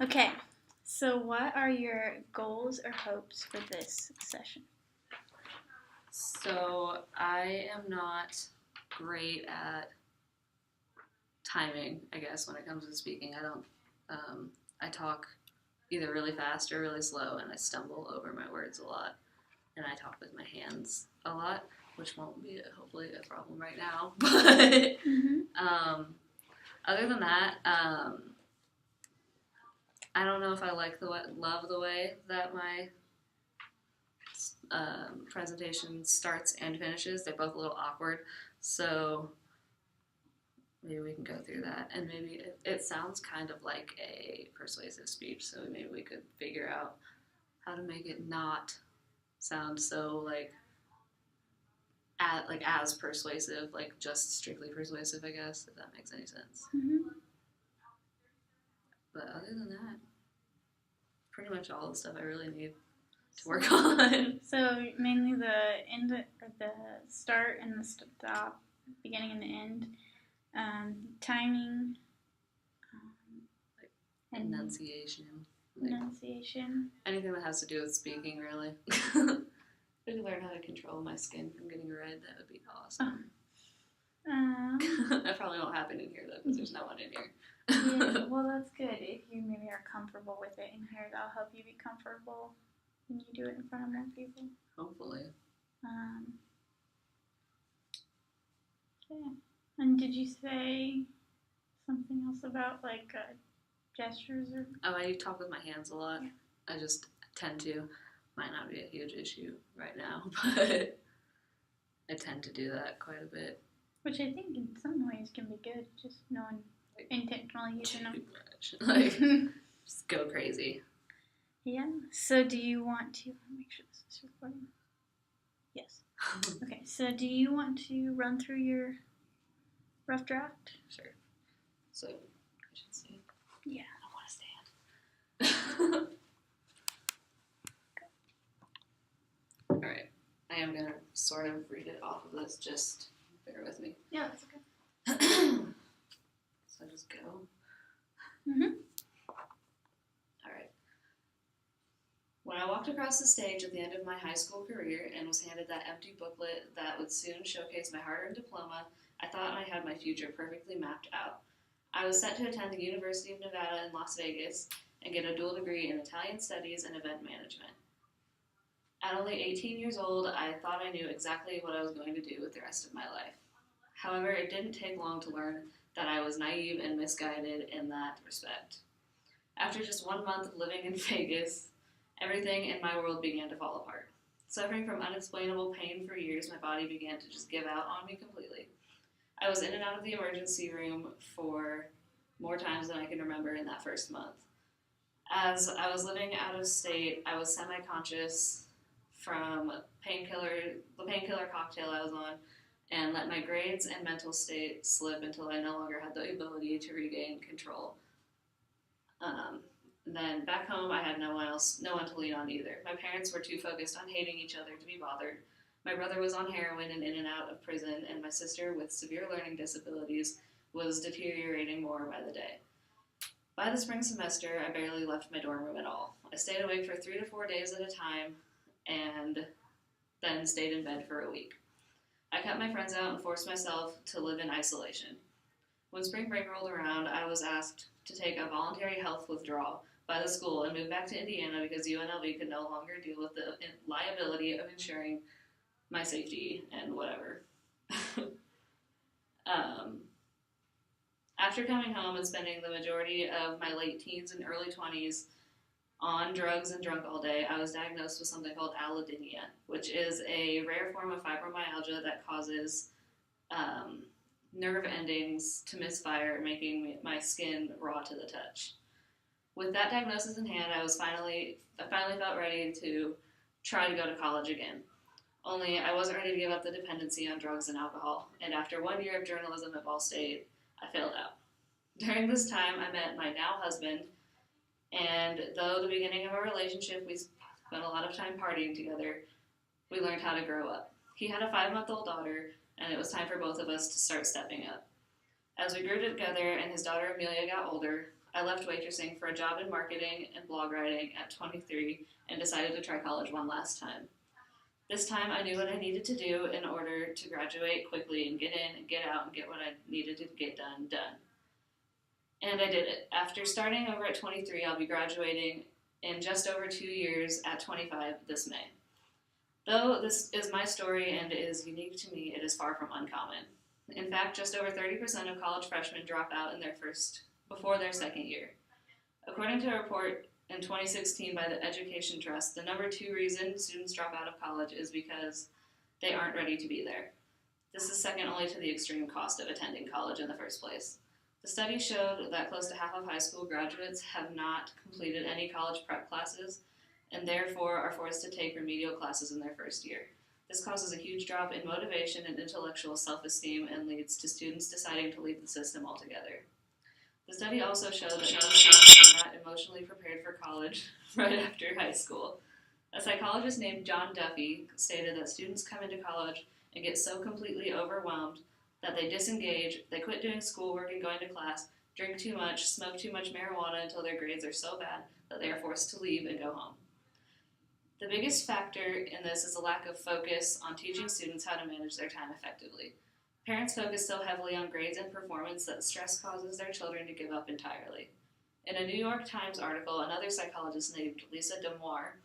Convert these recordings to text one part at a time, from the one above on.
Okay, so what are your goals or hopes for this session? So I am not great at timing, I guess, when it comes to speaking. I talk either really fast or really slow, and I stumble over my words a lot. And I talk with my hands a lot, which won't be hopefully a problem right now. But other than that, I don't know if I love the way that my presentation starts and finishes. They're both a little awkward, so maybe we can go through that. And maybe it sounds kind of like a persuasive speech, so maybe we could figure out how to make it not sound so as persuasive, like just strictly persuasive, I guess, if that makes any sense. Mm-hmm. But other than that, pretty much all the stuff I really need to work on. So mainly the end or the start and the stop, beginning and the end, timing, and enunciation. Enunciation. Anything that has to do with speaking, really. If I could learn how to control my skin from getting red, that would be awesome. That probably won't happen in here, though, because there's no one in here. Yeah, well, that's good. If you maybe are comfortable with it in here, that'll help you be comfortable when you do it in front of more people. Hopefully. Okay. And did you say something else about, like, gestures or... Oh, I talk with my hands a lot. Yeah. I just tend to. Might not be a huge issue right now, but I tend to do that quite a bit. Which I think in some ways can be good, just knowing intentionally using them. Too much. Just go crazy. Yeah. So do you want to... make sure this is recording. Yes. Okay, so do you want to run through your rough draft? Sure. So, I should see. Yeah. I don't want to stand. Alright. I am going to sort of read it off of this, just bear with me. Yeah, that's okay. So just go. Mm-hmm. Alright. When I walked across the stage at the end of my high school career and was handed that empty booklet that would soon showcase my hard-earned diploma, I thought I had my future perfectly mapped out. I was set to attend the University of Nevada in Las Vegas and get a dual degree in Italian Studies and Event Management. At only 18 years old, I thought I knew exactly what I was going to do with the rest of my life. However, it didn't take long to learn that I was naive and misguided in that respect. After just 1 month of living in Vegas, everything in my world began to fall apart. Suffering from unexplainable pain for years, my body began to just give out on me completely. I was in and out of the emergency room for more times than I can remember in that first month. As I was living out of state, I was semi-conscious from the painkiller cocktail I was on, and let my grades and mental state slip until I no longer had the ability to regain control. Then back home, I had no one to lean on either. My parents were too focused on hating each other to be bothered. My brother was on heroin and in and out of prison, and my sister, with severe learning disabilities, was deteriorating more by the day. By the spring semester, I barely left my dorm room at all. I stayed awake for 3 to 4 days at a time, and then stayed in bed for a week. I cut my friends out and forced myself to live in isolation. When spring break rolled around, I was asked to take a voluntary health withdrawal by the school and move back to Indiana because UNLV could no longer deal with the liability of ensuring my safety and whatever. After coming home and spending the majority of my late teens and early 20s on drugs and drunk all day, I was diagnosed with something called allodynia, which is a rare form of fibromyalgia that causes nerve endings to misfire, making my skin raw to the touch. With that diagnosis in hand, I finally felt ready to try to go to college again. Only I wasn't ready to give up the dependency on drugs and alcohol, and after 1 year of journalism at Ball State, I failed out. During this time, I met my now husband, and though the beginning of our relationship, we spent a lot of time partying together, we learned how to grow up. He had a 5-month-old daughter, and it was time for both of us to start stepping up. As we grew together and his daughter Amelia got older, I left waitressing for a job in marketing and blog writing at 23 and decided to try college one last time. This time I knew what I needed to do in order to graduate quickly and get in and get out and get what I needed to get done. And I did it. After starting over at 23, I'll be graduating in just over 2 years at 25 this May. Though this is my story and is unique to me, it is far from uncommon. In fact, just over 30% of college freshmen drop out before their second year. According to a report in 2016 by the Education Trust, the number 2 reason students drop out of college is because they aren't ready to be there. This is second only to the extreme cost of attending college in the first place. The study showed that close to half of high school graduates have not completed any college prep classes and therefore are forced to take remedial classes in their first year. This causes a huge drop in motivation and intellectual self-esteem and leads to students deciding to leave the system altogether. The study also showed that most students are not emotionally prepared for college right after high school. A psychologist named John Duffy stated that students come into college and get so completely overwhelmed that they disengage, they quit doing schoolwork and going to class, drink too much, smoke too much marijuana until their grades are so bad that they are forced to leave and go home. The biggest factor in this is a lack of focus on teaching students how to manage their time effectively. Parents focus so heavily on grades and performance that stress causes their children to give up entirely. In a New York Times article, another psychologist named Lisa Demoire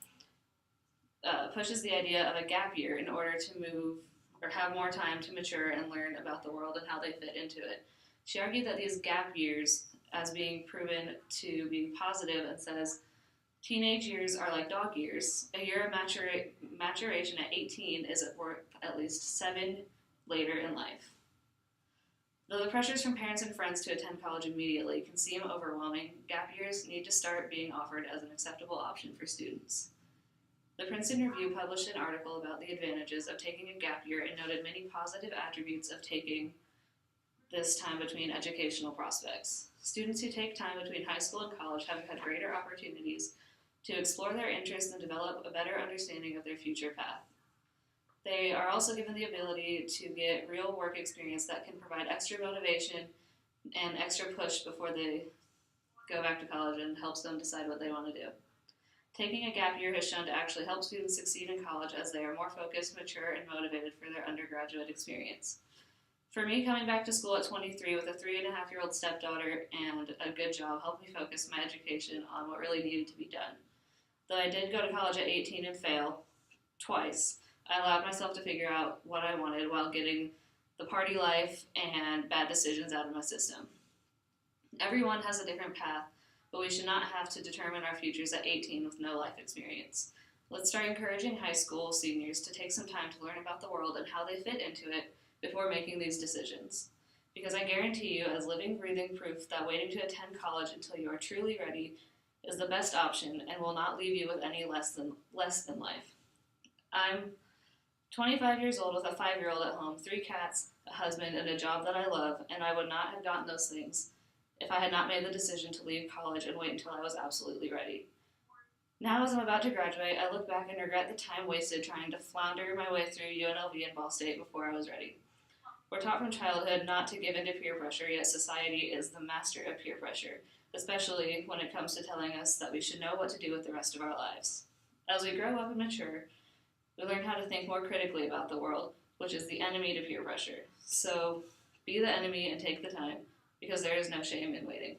pushes the idea of a gap year in order to move or have more time to mature and learn about the world and how they fit into it. She argued that these gap years, as being proven to be positive, and says, teenage years are like dog years. A year of maturation at 18 is worth at least 7 later in life. Though the pressures from parents and friends to attend college immediately can seem overwhelming, gap years need to start being offered as an acceptable option for students. The Princeton Review published an article about the advantages of taking a gap year and noted many positive attributes of taking this time between educational prospects. Students who take time between high school and college have had greater opportunities to explore their interests and develop a better understanding of their future path. They are also given the ability to get real work experience that can provide extra motivation and extra push before they go back to college and helps them decide what they want to do. Taking a gap year has shown to actually help students succeed in college as they are more focused, mature, and motivated for their undergraduate experience. For me, coming back to school at 23 with a 3.5-year-old stepdaughter and a good job helped me focus my education on what really needed to be done. Though I did go to college at 18 and fail twice, I allowed myself to figure out what I wanted while getting the party life and bad decisions out of my system. Everyone has a different path, but we should not have to determine our futures at 18 with no life experience. Let's start encouraging high school seniors to take some time to learn about the world and how they fit into it before making these decisions. Because I guarantee you, as living, breathing proof that waiting to attend college until you are truly ready is the best option and will not leave you with any less than life. I'm 25 years old with a 5-year-old at home, 3 cats, a husband, and a job that I love, and I would not have gotten those things if I had not made the decision to leave college and wait until I was absolutely ready. Now, as I'm about to graduate, I look back and regret the time wasted trying to flounder my way through UNLV and Ball State before I was ready. We're taught from childhood not to give into peer pressure, yet society is the master of peer pressure, especially when it comes to telling us that we should know what to do with the rest of our lives. As we grow up and mature, we learn how to think more critically about the world, which is the enemy to peer pressure. So, be the enemy and take the time, because there is no shame in waiting.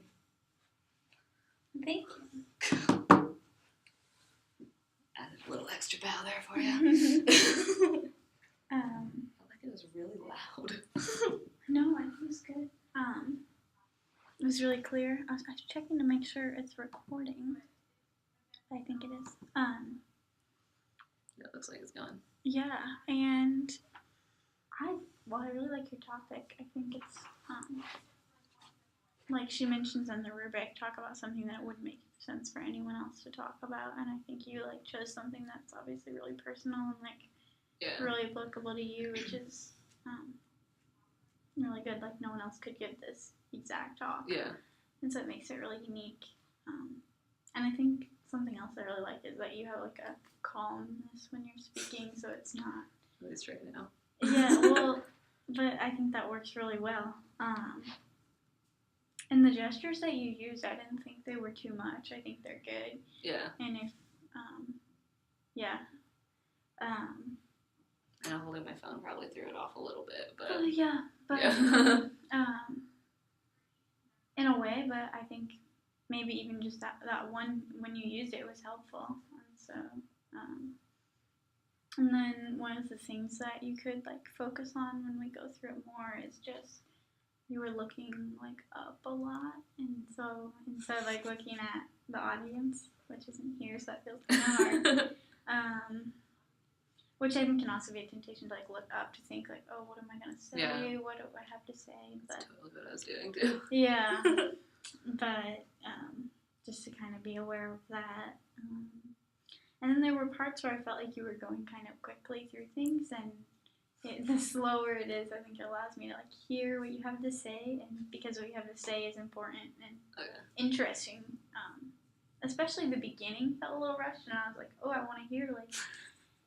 Thank you. Added a little extra bow there for you. I felt like it was really loud. No, I think it was good. It was really clear. I was checking to make sure it's recording. I think it is. It looks like it's going. Yeah, and I really like your topic. I think it's, like she mentions in the rubric, talk about something that would make sense for anyone else to talk about, and I think you, chose something that's obviously really personal and, really applicable to you, which is, really good. No one else could give this exact talk. Yeah. And so it makes it really unique. And I think something else I really like is that you have, a calmness when you're speaking, so it's not... At least right now. Yeah, well, but I think that works really well. And the gestures that you used, I didn't think they were too much. I think they're good. Yeah. And if, yeah. I know holding my phone probably threw it off a little bit, but... in a way, but I think maybe even just that one, when you used it, was helpful. And so, and then one of the things that you could, like, focus on when we go through it more is just, you were looking, like, up a lot, and so instead of, like, looking at the audience, which isn't here, so that feels kind of hard, which I think can also be a temptation to, like, look up to think, like, oh, what am I going to say? Yeah. What do I have to say? That's totally what I was doing, too. Yeah. But just to kind of be aware of that. And then there were parts where I felt like you were going kind of quickly through things, and the slower it is, I think it allows me to, like, hear what you have to say, and because what you have to say is important and interesting. Especially the beginning felt a little rushed, and I was like, oh, I want to hear, like...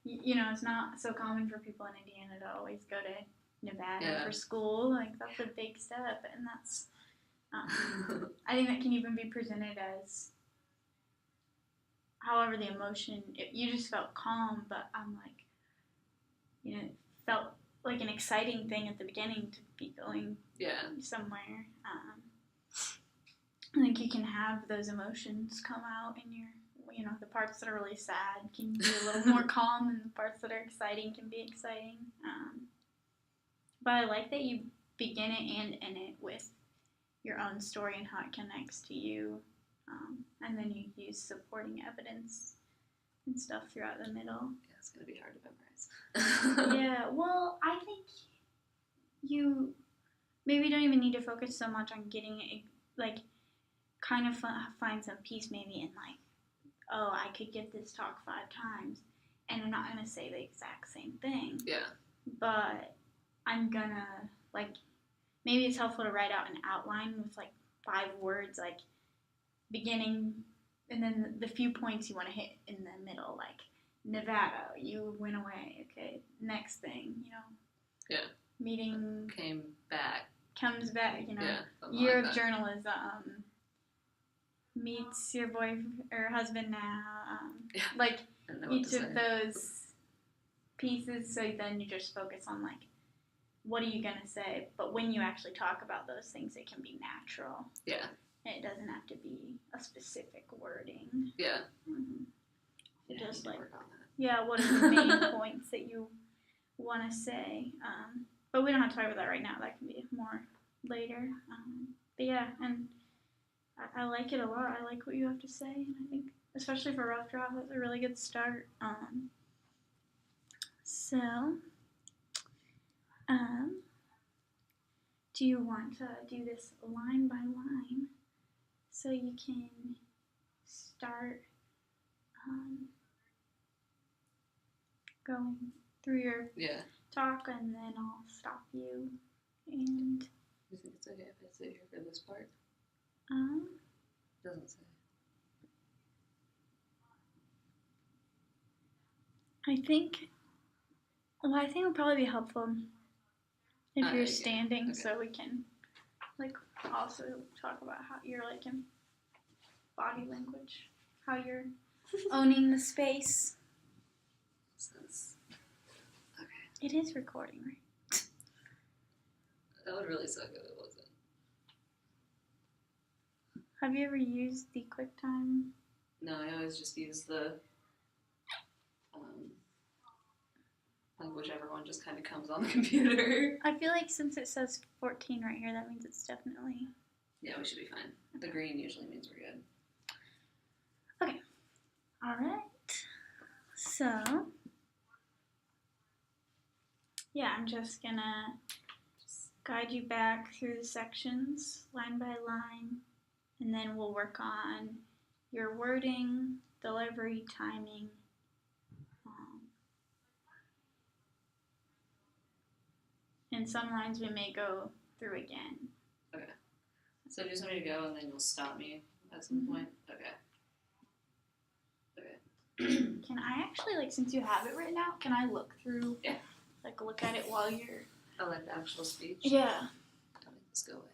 You know, it's not so common for people in Indiana to always go to Nevada for school. Like, that's a big step, and that's, I think that can even be presented as, however the emotion, you just felt calm, but I'm like, you know, it felt like an exciting thing at the beginning to be going somewhere. I think you can have those emotions come out in your, you know, the parts that are really sad can be a little more calm, and the parts that are exciting can be exciting. But I like that you begin it and end it with your own story and how it connects to you. And then you use supporting evidence and stuff throughout the middle. Yeah, it's going to be hard to memorize. Yeah, well, I think you maybe don't even need to focus so much on getting it, like, kind of find some peace maybe in, like, oh, I could give this talk 5 times, and I'm not going to say the exact same thing. Yeah. But I'm going to, like, maybe it's helpful to write out an outline with, like, 5 words, like, beginning, and then the few points you want to hit in the middle, like, Nevada, you went away, okay, next thing, you know. Yeah. Meeting. Comes back, you know. Yeah, year like of journalism. Meets your boyfriend or husband now. Like, each of those pieces, so then you just focus on, like, what are you going to say? But when you actually talk about those things, it can be natural. Yeah. And it doesn't have to be a specific wording. Yeah. Mm-hmm. Yeah, just, like, work on that. Yeah, what are the main points that you want to say? But we don't have to talk about that right now. That can be more later. But yeah, and I like it a lot. I like what you have to say, and I think, especially for rough draft, that's a really good start. Do you want to do this line by line so you can start going through your talk, and then I'll stop you. And you think it's okay if I sit here for this part? Doesn't say. I think it would probably be helpful if you're standing, so we can, like, also talk about how you're, like, in body language, how you're owning the space. Okay. It is recording, right? That would really suck if it wasn't. Have you ever used the QuickTime? No, I always just use the, like, whichever one just kind of comes on the computer. I feel like since it says 14 right here, that means it's definitely... Yeah, we should be fine. The green usually means we're good. Okay. All right. So, yeah, I'm just going to guide you back through the sections, line by line, and then we'll work on your wording, delivery, timing. And some lines we may go through again. Okay. So just want me to go, and then you'll stop me at some point? Okay. Can I actually, like, since you have it written out, can I look through? Yeah. Like, look at it while you're... Oh, like the actual speech? Yeah. Don't make this go away.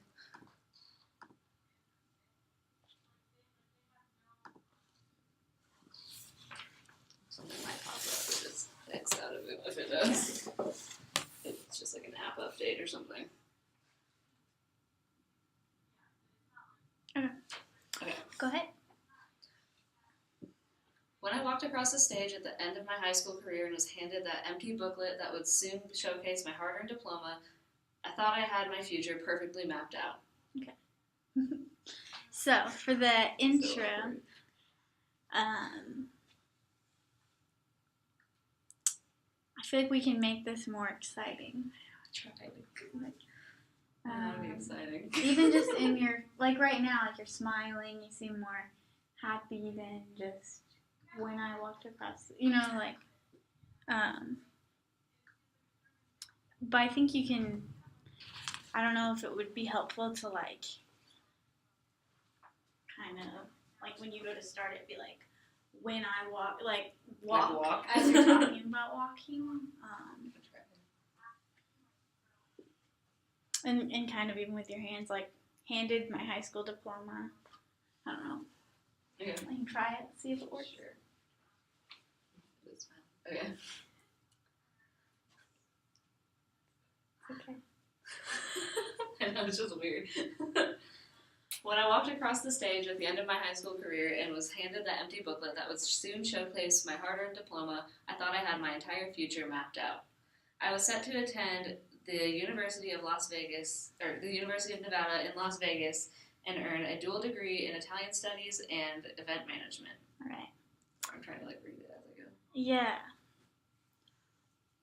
walked across the stage at the end of my high school career and was handed that empty booklet that would soon showcase my hard-earned diploma, I thought I had my future perfectly mapped out. Okay. So, for the intro, I feel like we can make this more exciting. Try to be exciting. Even just in your, like right now, like you're smiling, you seem more happy than just when I walked across, but I think you can, I don't know if it would be helpful to like, kind of, like when you go to start it, be like, when I walk, walk. As you're talking about walking. And kind of even with your hands, like, handed my high school diploma. I don't know. Okay. I can try it, see if it works. Sure. Okay. Okay. I know, it's just weird. When I walked across the stage at the end of my high school career and was handed that empty booklet that would soon showcase my hard-earned diploma, I thought I had my entire future mapped out. I was set to attend the University of Nevada in Las Vegas and earn a dual degree in Italian Studies and Event Management. All right. I'm trying to read it as I go. Yeah.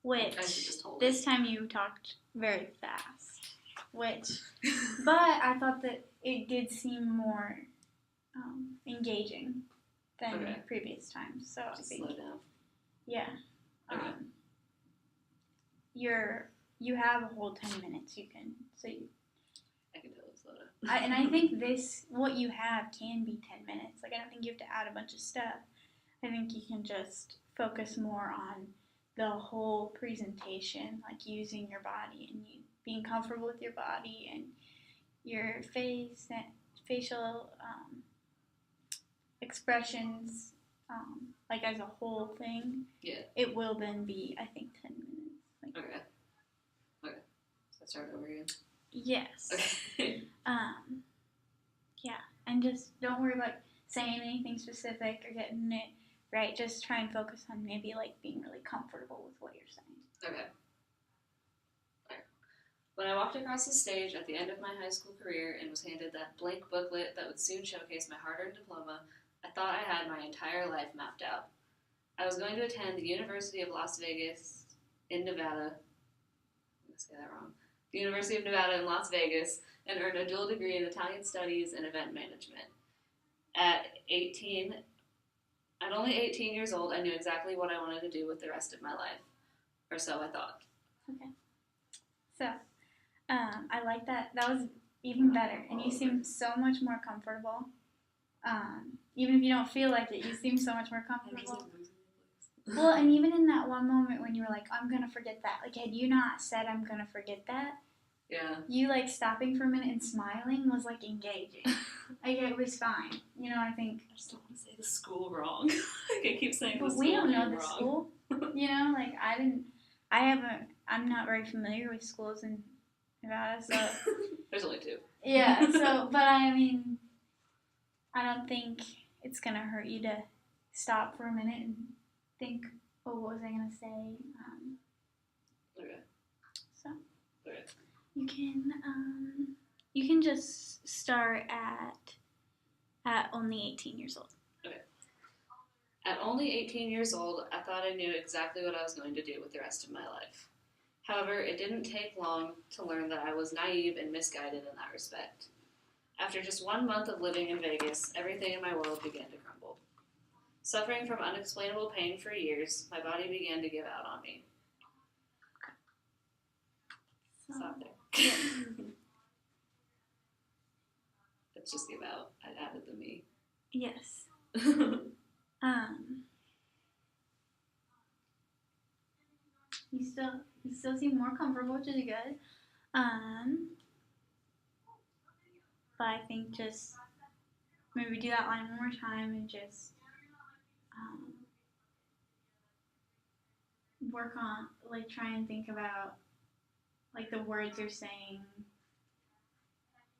Which, this time you talked very fast. But I thought that it did seem more engaging than previous times. So just I think, slow down. Yeah. Okay. You have a whole 10 minutes. I can totally slow down. And I think what you have can be 10 minutes. Like, I don't think you have to add a bunch of stuff. I think you can just focus more on the whole presentation, like using your body and being comfortable with your body and your face and facial expressions, like as a whole thing. Yeah. It will then be, I think, 10 minutes. Okay. So I start over again? Yes. Okay. Yeah. And just don't worry about saying anything specific or getting it right. Just try and focus on maybe like being really comfortable with what you're saying. Okay. When I walked across the stage at the end of my high school career and was handed that blank booklet that would soon showcase my hard-earned diploma, I thought I had my entire life mapped out. I was going to attend the University of Las Vegas in Nevada. I'm going to say that wrong. The University of Nevada in Las Vegas and earn a dual degree in Italian Studies and Event Management. At only 18 years old, I knew exactly what I wanted to do with the rest of my life. Or so I thought. Okay. So, I like that. That was even better. And you seem so much more comfortable. Even if you don't feel like it, you seem so much more comfortable. Well, and even in that one moment when you were like, I'm going to forget that. Like, had you not said, I'm going to forget that, yeah, you, like, stopping for a minute and smiling was, like, engaging. Like, it was fine. I think... I just don't want to say the school wrong. Like, I keep saying the school we don't know wrong. the school. Like, I'm not very familiar with schools in Nevada, so... There's only 2. Yeah, so, but I mean, I don't think it's going to hurt you to stop for a minute and think, oh, what was I going to say? Okay. So, okay. You can just start at only 18 years old. Okay. At only 18 years old, I thought I knew exactly what I was going to do with the rest of my life. However, it didn't take long to learn that I was naive and misguided in that respect. After just 1 month of living in Vegas, everything in my world began to crumble. Suffering from unexplainable pain for years, my body began to give out on me. Stop there. Let's just give out. I added the me. Yes. You still seem more comfortable, which is good. But I think just maybe do that line one more time and just work on, like, try and think about, like, the words you're saying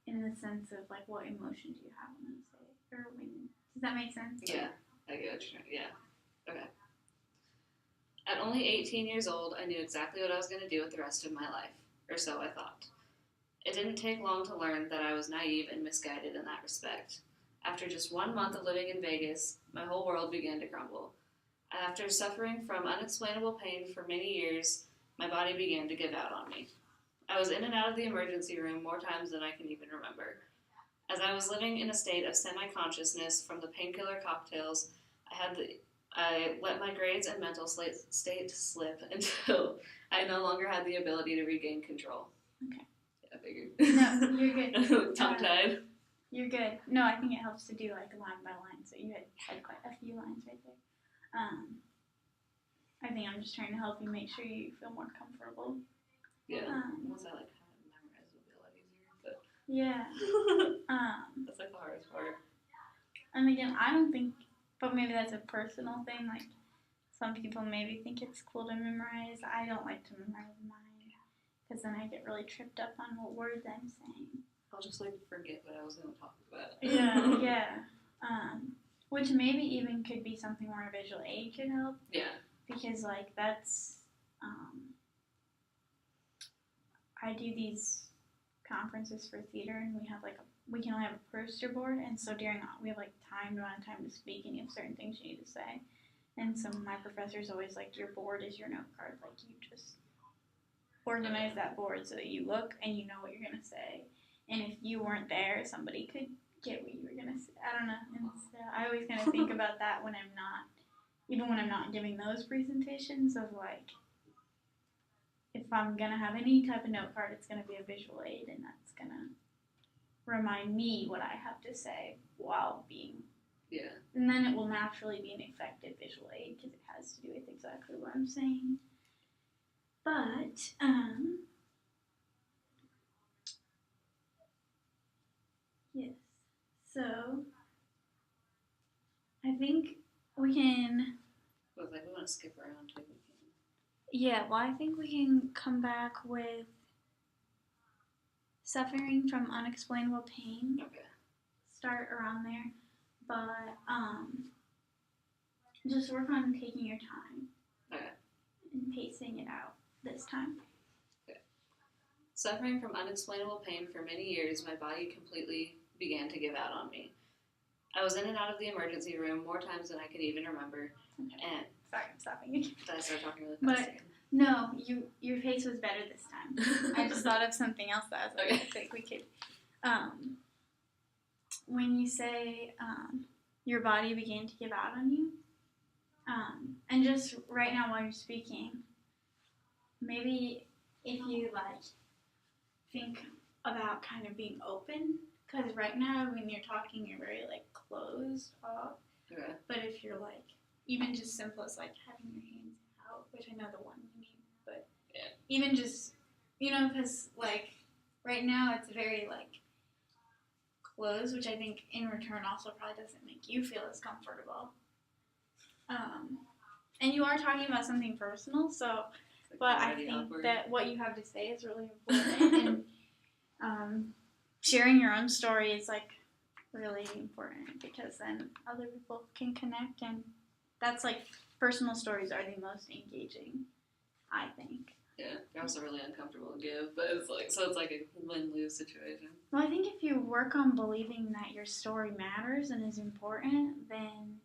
in the sense of, like, what emotion do you have when you say it? Does that make sense? Yeah, I get what you're trying. Yeah. Okay. At only 18 years old, I knew exactly what I was going to do with the rest of my life, or so I thought. It didn't take long to learn that I was naive and misguided in that respect. After just 1 month of living in Vegas, my whole world began to crumble. After suffering from unexplainable pain for many years, my body began to give out on me. I was in and out of the emergency room more times than I can even remember. As I was living in a state of semi-consciousness from the painkiller cocktails, I let my grades and mental state slip until I no longer had the ability to regain control. Okay. Yeah, I figured. No, you're good. Tongue-tied. You're good. No, I think it helps to do like line by line. So you had quite a few lines right there. I think I'm just trying to help you make sure you feel more comfortable. Yeah. Once I like kind of memorize, it'll be a lot easier. But yeah. That's like the hardest part. And again, I don't think, but maybe that's a personal thing. Like some people maybe think it's cool to memorize. I don't like to memorize mine because then I get really tripped up on what words I'm saying. I'll just like forget what I was going to talk about. Yeah. Which maybe even could be something where a visual aid could help. Yeah. Because like that's, I do these conferences for theater, and we can only have a poster board, and so we have like timed amount of time to speak, and you have certain things you need to say. And so my professor's always like, your board is your note card. Like you just organize that board so that you look and you know what you're gonna say. And if you weren't there, somebody could get what you were gonna say. I don't know. And so I always kind of think about that when I'm not giving those presentations of like, if I'm gonna have any type of note card, it's gonna be a visual aid, and that's gonna remind me what I have to say while being. Yeah. And then it will naturally be an effective visual aid because it has to do with exactly what I'm saying. But yes. So I think we can. But like we want to skip around too. Yeah, well, I think we can come back with suffering from unexplainable pain. Okay. Start around there, but just work on taking your time. Okay. And pacing it out this time. Okay. Suffering from unexplainable pain for many years, my body completely began to give out on me. I was in and out of the emergency room more times than I could even remember. Okay. And sorry, I'm stopping you. did I start talking really fast again? No, your pace was better this time. I just thought of something else that I was like, okay. I think we could. When you say your body began to give out on you, and just right now while you're speaking, maybe if you like think about kind of being open, because right now when you're talking you're very like closed off. Okay. But if you're like even just simple as like having your hands out, which I know the one you mean, but yeah. Even just because like right now it's very like closed, which I think in return also probably doesn't make you feel as comfortable. And you are talking about something personal, so, like, but I think awkward. That what you have to say is really important, and sharing your own story is like really important because then other people can connect, and that's like personal stories are the most engaging, I think. Yeah, they're also really uncomfortable to give, but it's like a win-lose situation. Well, I think if you work on believing that your story matters and is important, then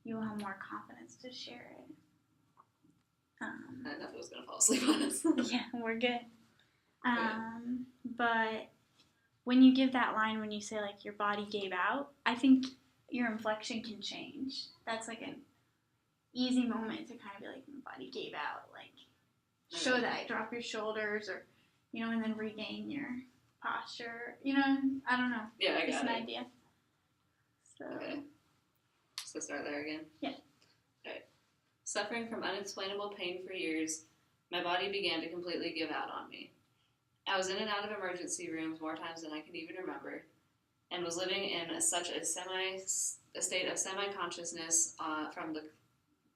you will have more confidence to share it. I didn't know if I was going to fall asleep on us. Yeah, we're good. But when you give that line, when you say, like, your body gave out, I think your inflection can change. That's, like, an easy moment to kind of be like, my body gave out. Like, show that. Drop your shoulders or, and then regain your posture. I don't know. Yeah, I got it. Just an idea. So. Okay. So start there again? Yeah. Okay. Suffering from unexplainable pain for years, my body began to completely give out on me. I was in and out of emergency rooms more times than I can even remember, and was living in such a state of semi-consciousness from the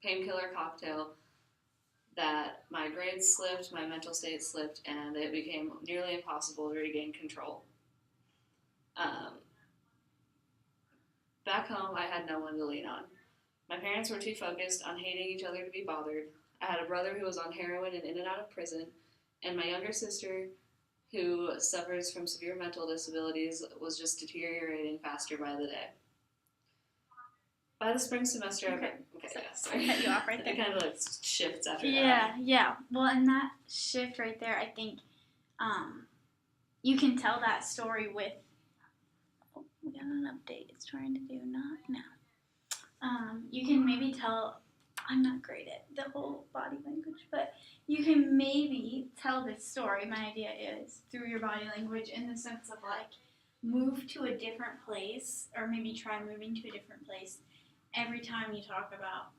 painkiller cocktail that my grades slipped, my mental state slipped, and it became nearly impossible to regain control. Back home, I had no one to lean on. My parents were too focused on hating each other to be bothered. I had a brother who was on heroin and in and out of prison, and my younger sister, who suffers from severe mental disabilities, was just deteriorating faster by the day. By the spring semester, Sorry, cut you off right there. It kind of like shifts after that. Yeah. Well, and that shift right there, I think, you can tell that story with. Oh, we got an update. It's trying to do not now. You can maybe tell. I'm not great at the whole body language, but you can maybe tell this story. My idea is through your body language, in the sense of like move to a different place, or maybe try moving to a different place every time you talk about,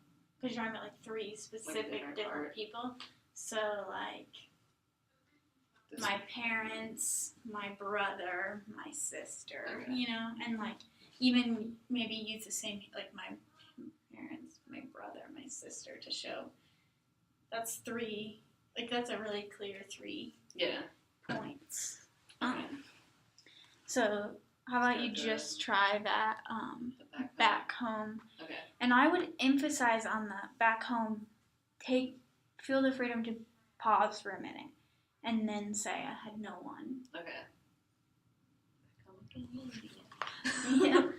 because you're talking about like 3 specific different people. So like my parents, my brother, my sister, you know, and like even maybe use the same, like my parents, my brother, my sister, to show that's 3, like that's a really clear 3 points. So how about you just try that back home? Okay. And I would emphasize on the back home, feel the freedom to pause for a minute and then say I had no one. Okay. Yeah.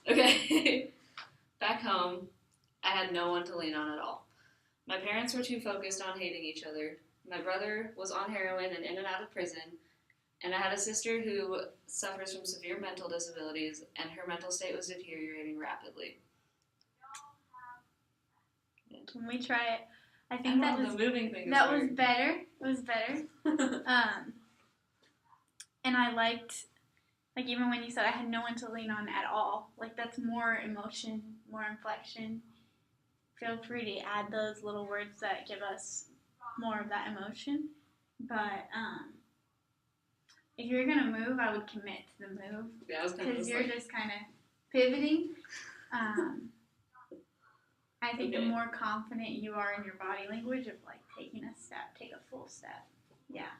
Okay. Back home, I had no one to lean on at all. My parents were too focused on hating each other. My brother was on heroin and in and out of prison. And I had a sister who suffers from severe mental disabilities, and her mental state was deteriorating rapidly. Can we try it? I think that was the moving thing. That was better. It was better. And I liked, like even when you said I had no one to lean on at all. Like that's more emotion, more inflection. Feel free to add those little words that give us more of that emotion. But if you're gonna move, I would commit to the move. Yeah, I was kind of because you're just kind of pivoting. I think the more confident you are in your body language of like taking a step, take a full step. Yeah.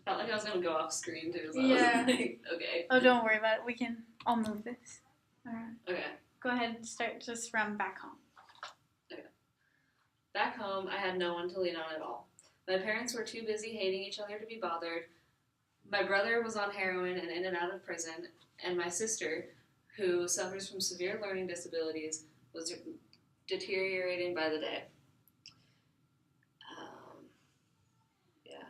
Felt like I was gonna go off screen too. So yeah. Like, okay. Oh, don't worry about it. I'll move this. All right. Okay. Go ahead and start just from back home. Okay. Back home, I had no one to lean on at all. My parents were too busy hating each other to be bothered. My brother was on heroin and in and out of prison, and my sister, who suffers from severe learning disabilities, was deteriorating by the day. Yeah.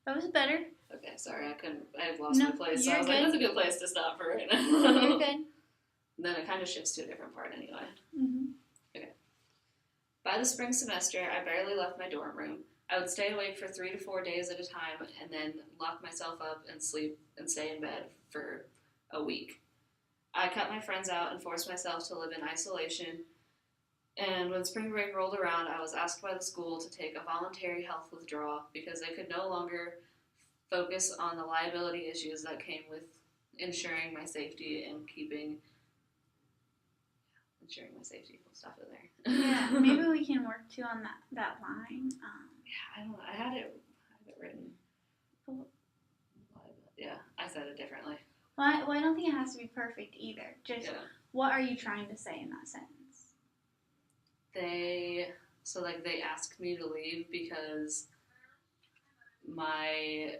That was better. Okay, sorry, I lost my place, so I was like, that's a good place to stop for right now. You're good. Then it kind of shifts to a different part anyway. Mm-hmm. Okay. By the spring semester, I barely left my dorm room. I would stay awake for 3 to 4 days at a time and then lock myself up and sleep and stay in bed for a week. I cut my friends out and forced myself to live in isolation. And when spring break rolled around, I was asked by the school to take a voluntary health withdrawal because I could no longer focus on the liability issues that came with ensuring my safety and ensuring my safety. We'll stop it there. Yeah, maybe we can work too on that line. Yeah, I don't know. I had it written. Yeah, I said it differently. Well, I don't think it has to be perfect either. Just what are you trying to say in that sentence? They asked me to leave because my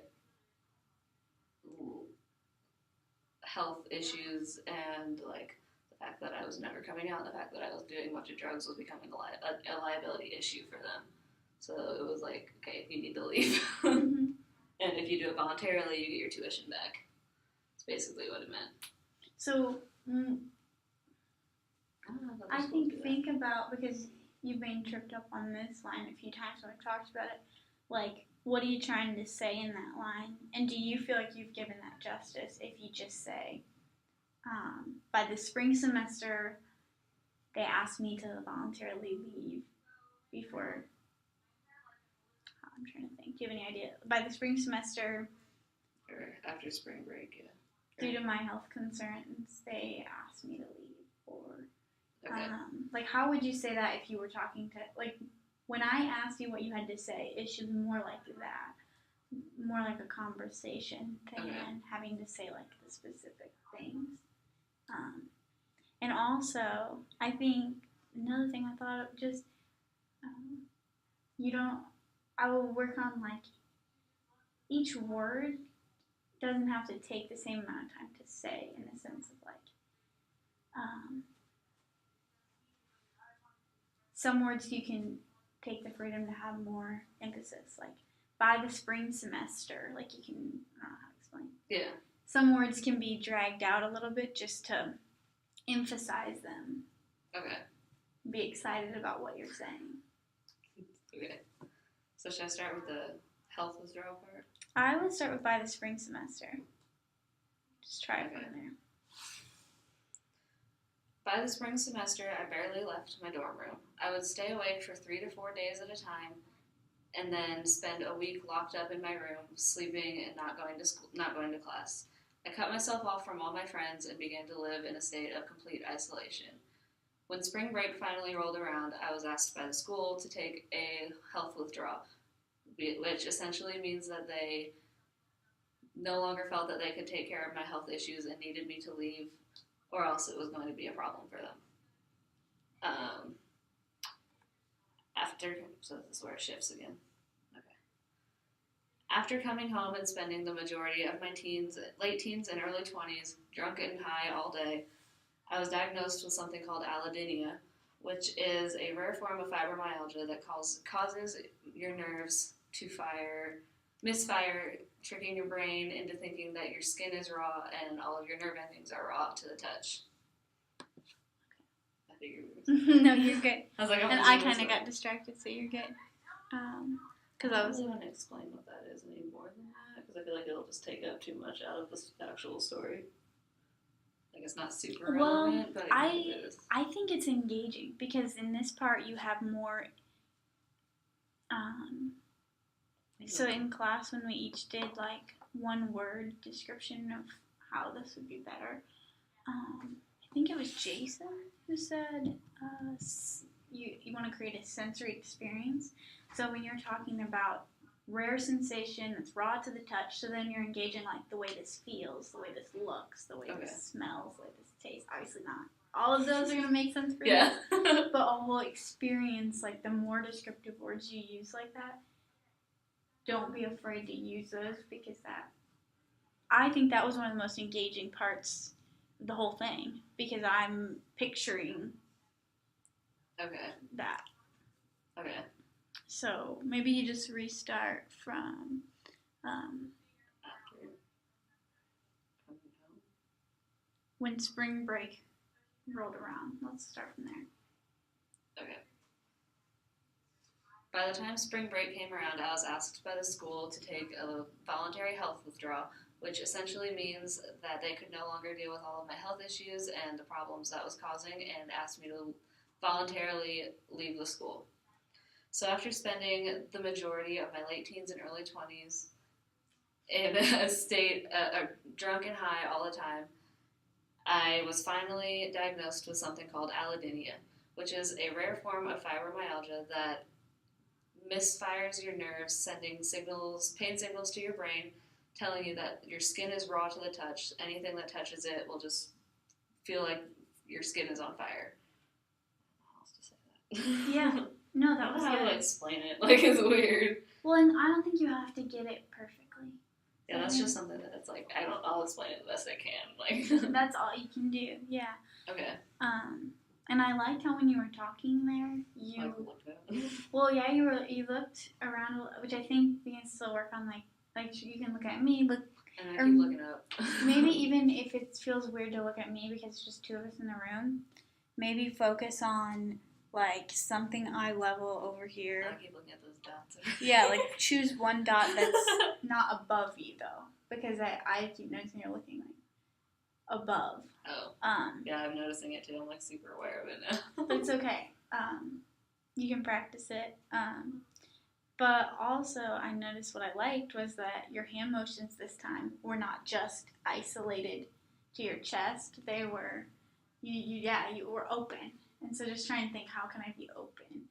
health issues and like the fact that I was never coming out and the fact that I was doing a bunch of drugs was becoming a liability issue for them. So it was like, okay, you need to leave. Mm-hmm. And if you do it voluntarily, you get your tuition back. That's basically what it meant. So I think about, because you've been tripped up on this line a few times when we talked about it, like, what are you trying to say in that line? And do you feel like you've given that justice if you just say, by the spring semester, they asked me to voluntarily leave before, I'm trying to think, do you have any idea? By the spring semester, or after spring break, yeah. Due to my health concerns, they asked me to leave. Or, like, how would you say that if you were talking to, like, when I asked you what you had to say, it should be more like that. More like a conversation than having to say, like, the specific things. And also, I think another thing I thought of, just you don't. I will work on like each word doesn't have to take the same amount of time to say, in the sense of like some words you can take the freedom to have more emphasis, like by the spring semester, like you can, I don't know how to explain. Yeah. Some words can be dragged out a little bit just to emphasize them. Okay. Be excited about what you're saying. Okay. So should I start with the health withdrawal part? I would start with by the spring semester. Just try it from there. By the spring semester, I barely left my dorm room. I would stay awake for 3 to 4 days at a time, and then spend a week locked up in my room, sleeping and not going to school, not going to class. I cut myself off from all my friends and began to live in a state of complete isolation. When spring break finally rolled around, I was asked by the school to take a health withdrawal, which essentially means that they no longer felt that they could take care of my health issues and needed me to leave, or else it was going to be a problem for them. So this is where it shifts again. Okay. After coming home and spending the majority of my late teens and early 20s, drunk and high all day, I was diagnosed with something called allodynia, which is a rare form of fibromyalgia that causes your nerves to misfire, tricking your brain into thinking that your skin is raw and all of your nerve endings are raw to the touch. I figured No, you're good. I was like, and I kind of got distracted, so you're good. Because I was. really want to explain what that is any more than that, because I feel like it'll just take up too much out of the actual story. Like, it's not super relevant, but it is. I think it's engaging, because in this part you have more. So in class, when we each did like one word description of how this would be better, I think it was Jason who said you want to create a sensory experience. So when you're talking about rare sensation that's raw to the touch, so then you're engaging like the way this feels, the way this looks, the way this smells, the way this tastes. Obviously not all of those are going to make sense for you. But a whole experience, like the more descriptive words you use like that, don't be afraid to use those, because I think that was one of the most engaging parts of the whole thing, because I'm picturing that. Okay. So maybe you just restart from After coming home. When spring break rolled around. Let's start from there. Okay. By the time spring break came around, I was asked by the school to take a voluntary health withdrawal, which essentially means that they could no longer deal with all of my health issues and the problems that was causing, and asked me to voluntarily leave the school. So after spending the majority of my late teens and early 20s in a state drunk and high all the time, I was finally diagnosed with something called allodynia, which is a rare form of fibromyalgia that misfires your nerves, sending pain signals to your brain, telling you that your skin is raw to the touch. Anything that touches it will just feel like your skin is on fire. How else to say that? Yeah. No, that was I don't know good. how to explain it. Like, it's weird. Well, and I don't think you have to get it perfectly. Yeah, that's just something that's like, I'll explain it the best I can. Like, that's all you can do. Yeah. Okay. And I liked how when you were talking there, you looked around, which I think we can still work on. Like you can look at me, and I keep looking up. Maybe even if it feels weird to look at me because it's just two of us in the room, maybe focus on like something eye level over here. I keep looking at those dots. Yeah, like choose one dot that's not above you though, because I keep noticing you're looking like above. Oh. Yeah, I'm noticing it too. I'm like super aware of it now. But it's okay. You can practice it. But also, I noticed what I liked was that your hand motions this time were not just isolated to your chest. They were, you were open. And so just try and think, how can I be open?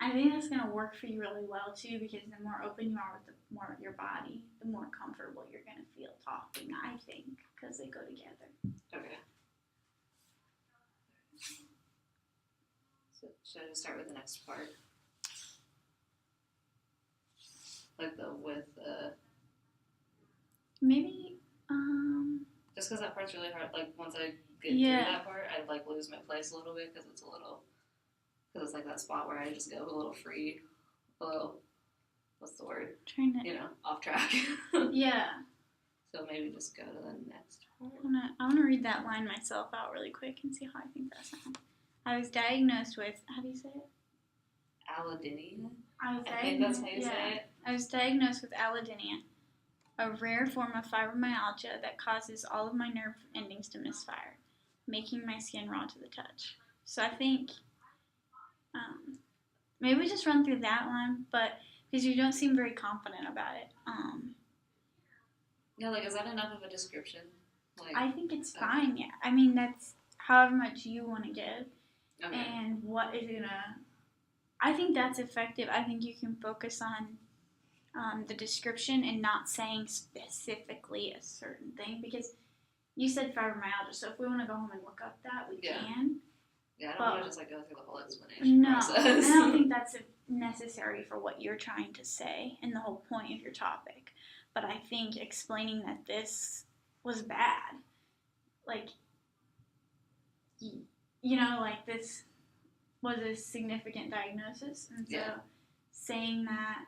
I think that's going to work for you really well, too, because the more open you are with more of your body, the more comfortable you're going to feel talking, I think, because they go together. Okay. So Should I just start with the next part? Like the with the... Maybe, Just because that part's really hard. Like, once I get Yeah. through that part, I'd, like, lose my place a little bit because it's because it's, like, that spot where I just go a little free, a little, what's the word? trying to, You know, off track. yeah. So maybe just go to the next part. I wanna read that line myself out really quick and see how I think that sounds. I was diagnosed with, how do you say it? Allodynia? I think that's how you say it. I was diagnosed with allodynia, a rare form of fibromyalgia that causes all of my nerve endings to misfire, making my skin raw to the touch. So I think maybe we just run through that one, but because you don't seem very confident about it. Yeah, like, is that enough of a description? Like, I think it's fine. Yeah, I mean that's however much you want to give, okay. and what is gonna. I think that's effective. I think you can focus on the description and not saying specifically a certain thing, because you said fibromyalgia, so if we want to go home and look up that, we can. Yeah, I don't want to just, like, go through the whole explanation process. I don't think that's necessary for what you're trying to say and the whole point of your topic. But I think explaining that this was bad, like, you know, like, this was a significant diagnosis, and so saying that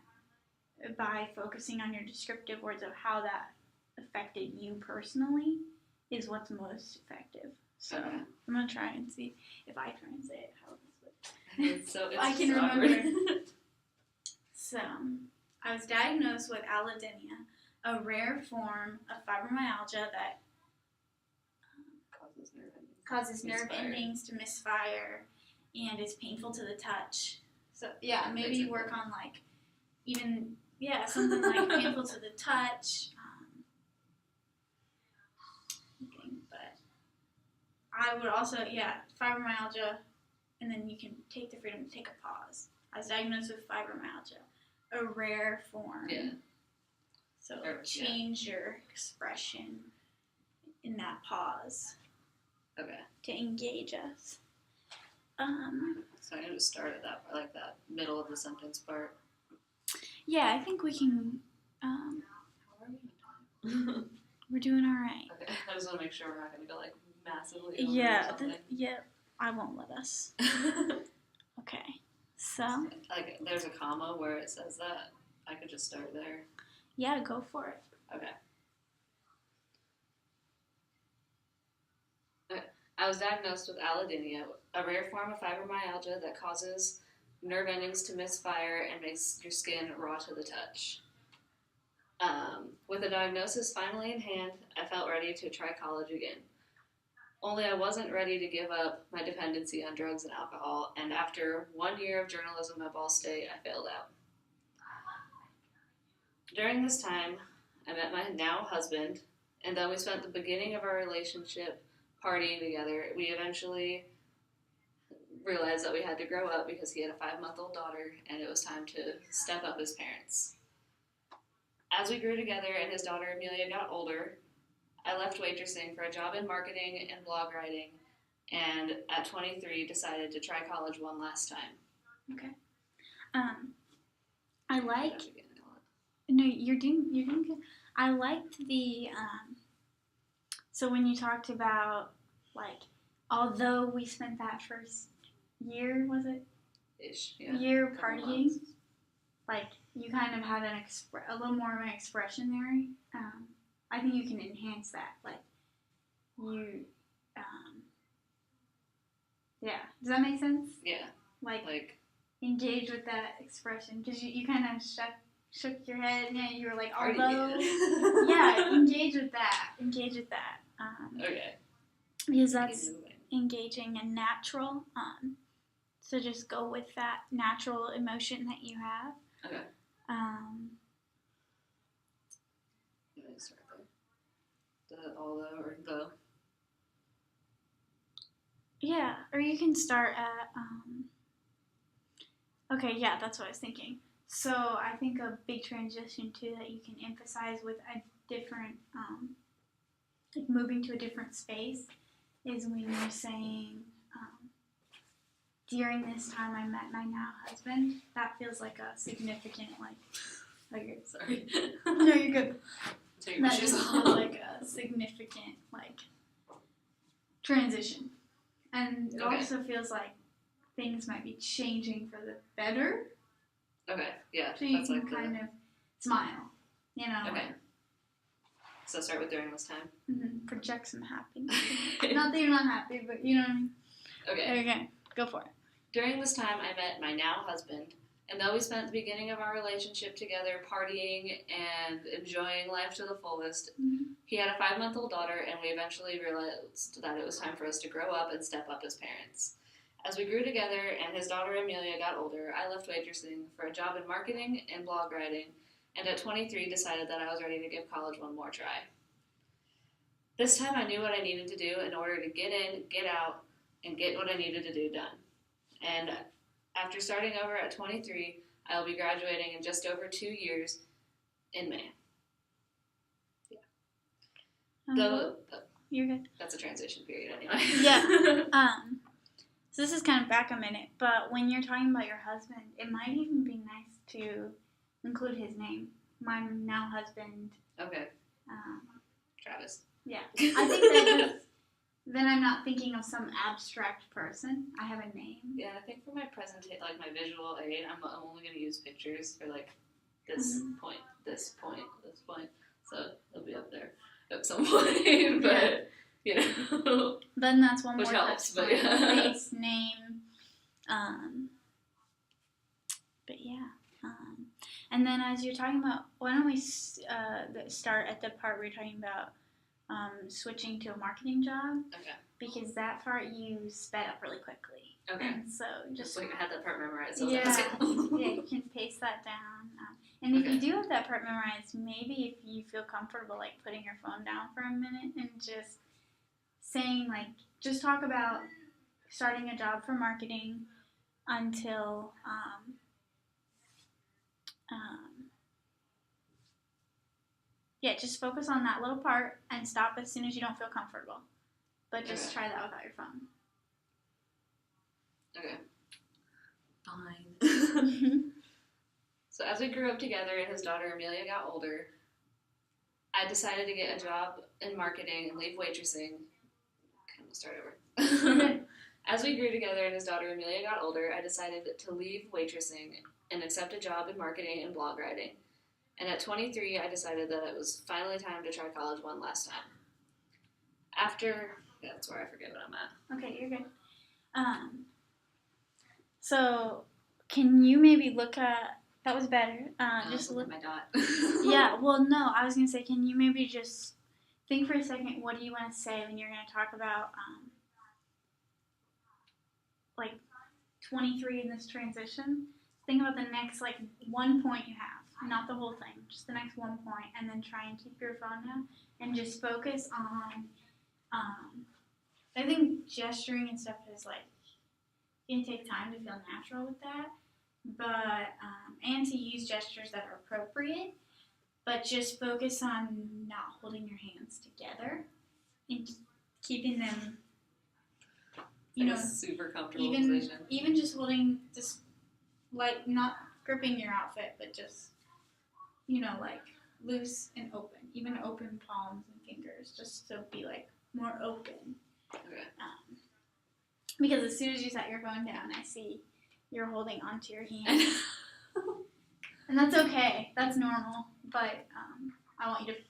by focusing on your descriptive words of how that affected you personally is what's most effective. So I'm gonna try and see if I try and say it how this would. I can remember. So I was diagnosed with allodynia, a rare form of fibromyalgia that causes nerve endings to misfire and is painful to the touch. So yeah, maybe work on like even something like painful to the touch. But I would also fibromyalgia, and then you can take the freedom to take a pause. I was diagnosed with fibromyalgia, a rare form. Yeah. So change your expression in that pause. Okay. To engage us. So I'm gonna just start at that part, like that middle of the sentence part. Yeah, I think we can. How are we on time? We're doing all right. Okay, I just want to make sure we're not gonna go like massively over I won't let us. Okay, so like there's a comma where it says that. I could just start there. Yeah, go for it. Okay. I was diagnosed with allodynia, a rare form of fibromyalgia that causes nerve endings to misfire and makes your skin raw to the touch. With the diagnosis finally in hand, I felt ready to try college again. Only I wasn't ready to give up my dependency on drugs and alcohol, and after 1 year of journalism at Ball State, I failed out. During this time, I met my now husband, and though we spent the beginning of our relationship partying together, we eventually realized that we had to grow up because he had a 5-month-old daughter, and it was time to step up as parents. As we grew together and his daughter Amelia got older, I left waitressing for a job in marketing and blog writing, and at 23 decided to try college one last time. Okay. I like. No, you're doing good. I liked the. So when you talked about, like, although we spent that first year, was it? Ish, yeah. Year partying, like, you kind of had a little more of an expression there. I think you can enhance that. Like, you, does that make sense? Yeah. Like engage with that expression, because you kind of shook your head, and you were like, although, engage with that. Okay. Because that's engaging and natural. So just go with that natural emotion that you have. Okay. Let me start there. The although or the. Yeah, or you can start at. Okay, yeah, that's what I was thinking. So I think a big transition too that you can emphasize with a different, like moving to a different space, is when you're saying, during this time I met my now husband. That feels like a significant, like Sorry. no, you're good. Take my That shoes just off. feels like a significant, transition. And it Okay. also feels like things might be changing for the better. Okay, yeah. So you that's can like kind of smile, Okay. So start with during this time. project some happiness. Not that you're not happy, but you know what I mean. Okay. Okay, go for it. During this time, I met my now husband, and though we spent the beginning of our relationship together partying and enjoying life to the fullest, he had a 5-month-old daughter, and we eventually realized that it was time for us to grow up and step up as parents. As we grew together and his daughter Amelia got older, I left waitressing for a job in marketing and blog writing, and at 23 decided that I was ready to give college one more try. This time I knew what I needed to do in order to get in, get out, and get what I needed to do done. And after starting over at 23, I will be graduating in just over 2 years in May. Yeah. You're good. That's a transition period anyway. Yeah. So this is kind of back a minute, but when you're talking about your husband, it might even be nice to include his name. My now husband. Okay. Travis. Yeah. I think that then I'm not thinking of some abstract person. I have a name. Yeah, I think for my presentation, like my visual aid, I'm only going to use pictures for like this point, this point, this point. So it'll be up there at some point, but you know. Then that's one Which more helps, touch but point. yeah. Face, name. But yeah. And then as you're talking about, why don't we start at the part where you're talking about switching to a marketing job? Okay. Because that part you sped up really quickly. Okay. And so just like I had that part memorized. So yeah, yeah. you can paste that down. And if you do have that part memorized, maybe if you feel comfortable, like putting your phone down for a minute and just saying, just talk about starting a job for marketing until just focus on that little part and stop as soon as you don't feel comfortable. But just try that without your phone. Okay. Fine. So as we grew up together and his daughter Amelia got older, I decided to get a job in marketing and leave waitressing. Okay, we'll start over. As we grew together and his daughter Amelia got older, I decided to leave waitressing and accept a job in marketing and blog writing. And at 23, I decided that it was finally time to try college one last time. That's where I forget what I'm at. Okay, you're good. So can you maybe look at, that was better, just look at my dot. Yeah, well, no, I was going to say, can you maybe just think for a second, what do you want to say when you're going to talk about, 23 in this transition? Think about the next, one point you have, not the whole thing, just the next one point, and then try and keep your phone down, and just focus on, I think gesturing and stuff is, you can take time to feel natural with that, but, and to use gestures that are appropriate, but just focus on not holding your hands together and keeping them, a super comfortable position. Even just holding, not gripping your outfit, but just, loose and open, even open palms and fingers, just to be, more open. Okay. Because as soon as you set your phone down, I see you're holding onto your hand. And that's okay. That's normal. But I want you to,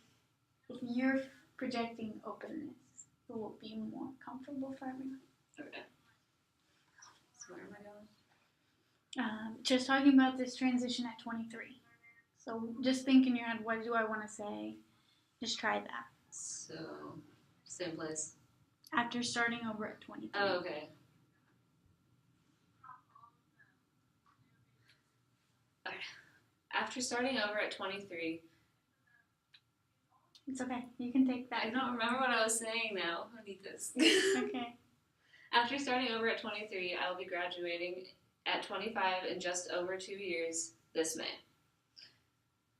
if you're projecting openness, it will be more comfortable for everyone. Okay. So where am I going? Just talking about this transition at 23. So just think in your head, what do I want to say? Just try that. So, same place. After starting over at 23. Oh, okay. After starting over at 23. It's okay. You can take that. I don't remember what I was saying now. I need this. Okay. After starting over at 23, I will be graduating at 25 in just over 2 years this May.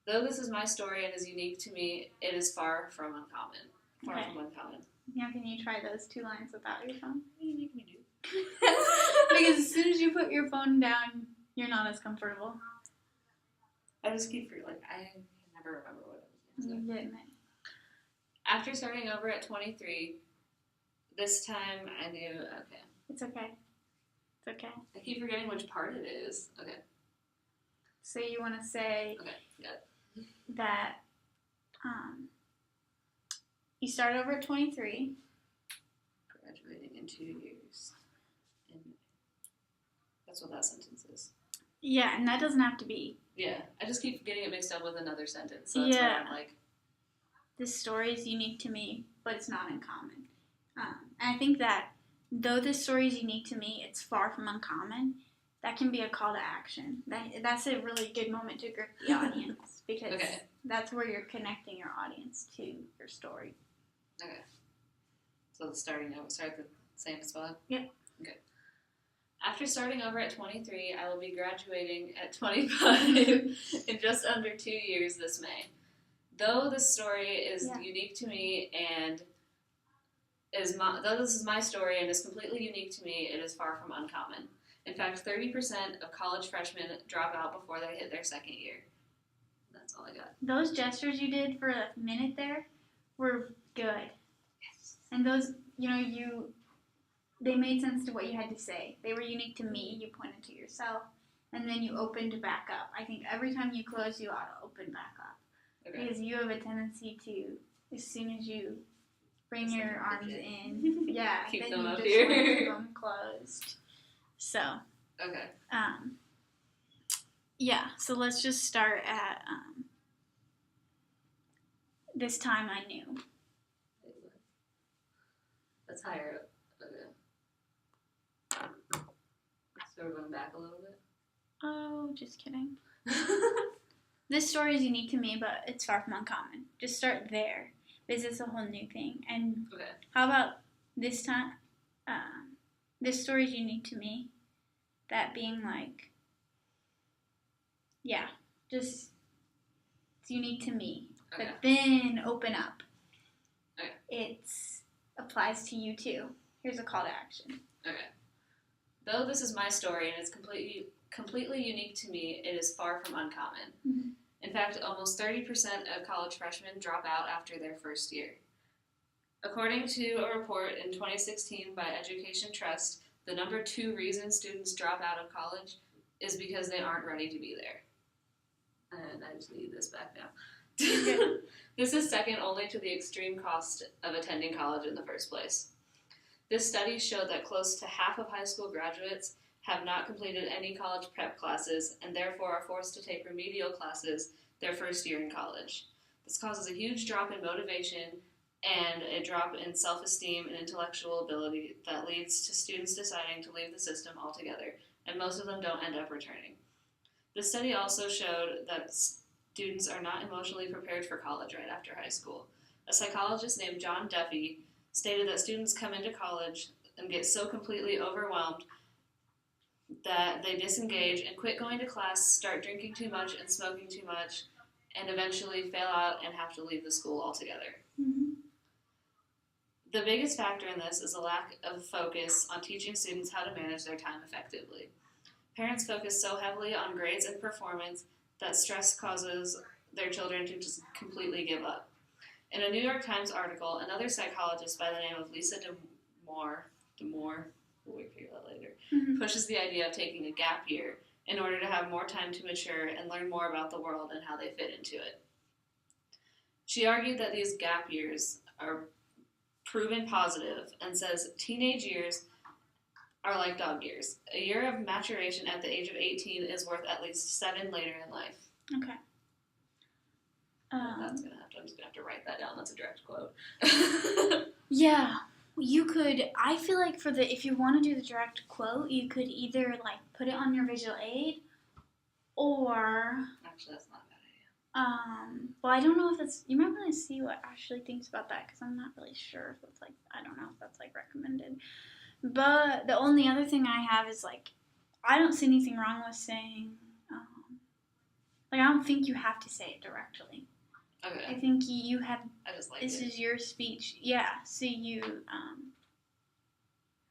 Though this is my story and is unique to me, it is far from uncommon. Far from uncommon. Now can you try those 2 lines without your phone? What are you making me do? Because as soon as you put your phone down, you're not as comfortable. I just keep I never remember what it was. You're getting it. After starting over at 23, this time I knew, okay. It's okay. It's okay. I keep forgetting which part it is. Okay. So you want to say that you start over at 23. Graduating in 2 years. And that's what that sentence is. Yeah, and that doesn't have to be. Yeah, I just keep getting it mixed up with another sentence. So that's why I'm like... This story is unique to me, but it's not uncommon. And I think that though this story is unique to me, it's far from uncommon. That can be a call to action. That's a really good moment to grip the audience because that's where you're connecting your audience to your story. Okay. So start at the same spot? Yep. Okay. After starting over at 23, I will be graduating at 25 in just under 2 years this May. Though this story is unique to me and though this is my story and is completely unique to me, it is far from uncommon. In fact, 30% of college freshmen drop out before they hit their second year. That's all I got. Those gestures you did for a minute there were good. Yes. And those, they made sense to what you had to say. They were unique to me. You pointed to yourself, and then you opened back up. I think every time you close, you ought to open back up. Okay. Because you have a tendency to, as soon as you bring your arms in, keep then them you up just here. want to keep them closed. So. Okay. So let's just start at this time I knew. That's higher up. Okay. So we're going back a little bit? Oh, just kidding. This story is unique to me, but it's far from uncommon. Just start there. This is a whole new thing. And how about this time? This story is unique to me. That being like, just it's unique to me. Okay. But then open up. Okay. It applies to you too. Here's a call to action. Okay. Though this is my story and it's completely unique to me, it is far from uncommon. Mm-hmm. In fact, almost 30% of college freshmen drop out after their first year. According to a report in 2016 by Education Trust, the number 2 reason students drop out of college is because they aren't ready to be there. And I just need this back now. This is second only to the extreme cost of attending college in the first place. This study showed that close to half of high school graduates have not completed any college prep classes and therefore are forced to take remedial classes their first year in college. This causes a huge drop in motivation and a drop in self-esteem and intellectual ability that leads to students deciding to leave the system altogether, and most of them don't end up returning. The study also showed that students are not emotionally prepared for college right after high school. A psychologist named John Duffy stated that students come into college and get so completely overwhelmed that they disengage and quit going to class, start drinking too much and smoking too much, and eventually fail out and have to leave the school altogether. Mm-hmm. The biggest factor in this is a lack of focus on teaching students how to manage their time effectively. Parents focus so heavily on grades and performance that stress causes their children to just completely give up. In a New York Times article, another psychologist by the name of Lisa DeMore, we'll figure that later, pushes the idea of taking a gap year in order to have more time to mature and learn more about the world and how they fit into it. She argued that these gap years are proven positive and says teenage years are like dog years. A year of maturation at the age of 18 is worth at least 7 later in life. Okay. I'm just gonna have to write that down. That's a direct quote. Yeah. You could, I feel like if you want to do the direct quote, you could either put it on your visual aid or... Actually, that's not a bad idea. Well, I don't know if that's, you might want to see what Ashley thinks about that because I'm not really sure if it's I don't know if that's recommended. But the only other thing I have is I don't see anything wrong with saying, I don't think you have to say it directly. Okay. I think you have, I just like this it. is your speech. Yeah, so you,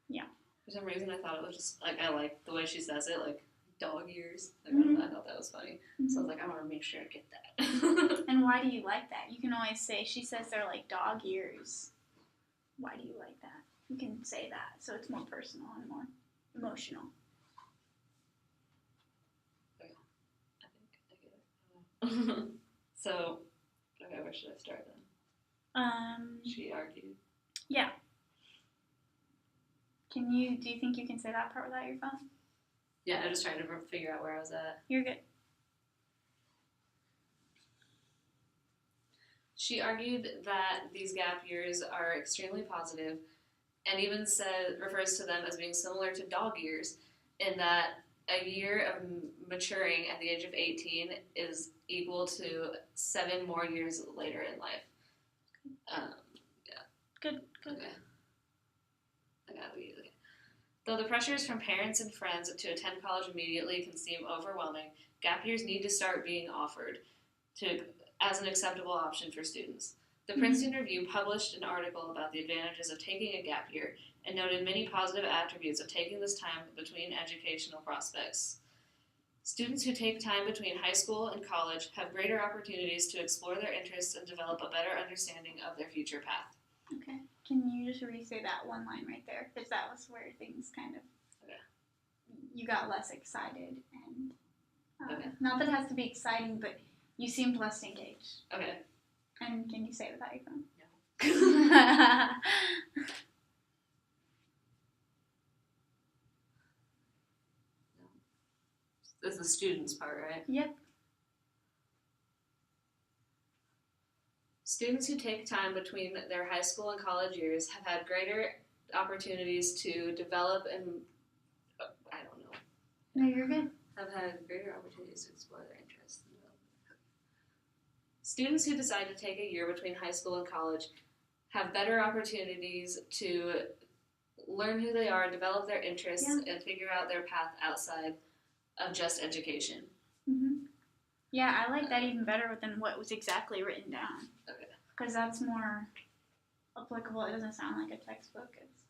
yeah. For some reason, I thought it was just, like, I like the way she says it, like, dog ears. Like, I thought that was funny. So I was like, I want to make sure I get that. And why do you like that? You can always say, she says they're like dog ears. Why do you like that? You can say that, so it's more personal and more emotional. Okay. I think I get it. So, okay, where should I start then? She argued. Yeah. Do you think you can say that part without your phone? Yeah, I just tried to figure out where I was at. You're good. She argued that these gap years are extremely positive and even refers to them as being similar to dog years in that a year of maturing at the age of 18 is equal to 7 more years later in life. Yeah. Good. Okay. Though the pressures from parents and friends to attend college immediately can seem overwhelming, gap years need to start being offered as an acceptable option for students. The Princeton Review published an article about the advantages of taking a gap year and noted many positive attributes of taking this time between educational prospects. Students who take time between high school and college have greater opportunities to explore their interests and develop a better understanding of their future path. Okay. Can you just re-say that one line right there? Because that was where things kind of... Okay. You got less excited and... Okay. Not that it has to be exciting, but you seemed less engaged. Okay. And can you say it without your phone? No. This is the students part, right? Yep. Students who take time between their high school and college years have had greater opportunities to develop and, I don't know. No, you're good. Have had greater opportunities to explore their interests. Students who decide to take a year between high school and college have better opportunities to learn who they are, develop their interests, and figure out their path outside of just education. Yeah, I like that even better than what was exactly written down. Okay. Because that's more applicable. It doesn't sound like a textbook. It's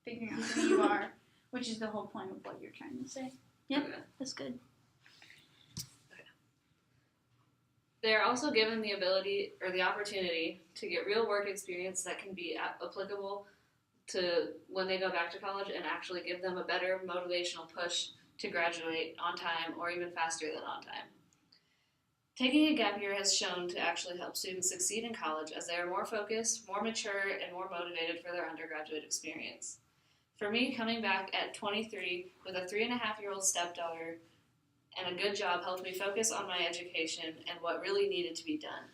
figuring out who you are, which is the whole point of what you're trying to say. Yep, Okay. That's good. Okay. They are also given the ability or the opportunity to get real work experience that can be applicable to when they go back to college and actually give them a better motivational push to graduate on time or even faster than on time. Taking a gap year has shown to actually help students succeed in college as they are more focused, more mature, and more motivated for their undergraduate experience. For me, coming back at 23 with a 3.5-year-old stepdaughter and a good job helped me focus on my education and what really needed to be done.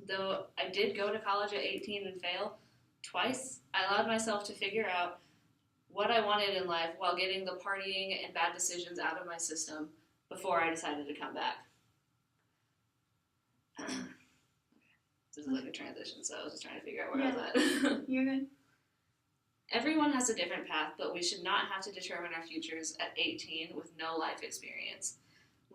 Though I did go to college at 18 and fail twice, I allowed myself to figure out what I wanted in life while getting the partying and bad decisions out of my system before I decided to come back. This is like a transition, so I was just trying to figure out where I was at. You're good. Everyone has a different path, but we should not have to determine our futures at 18 with no life experience.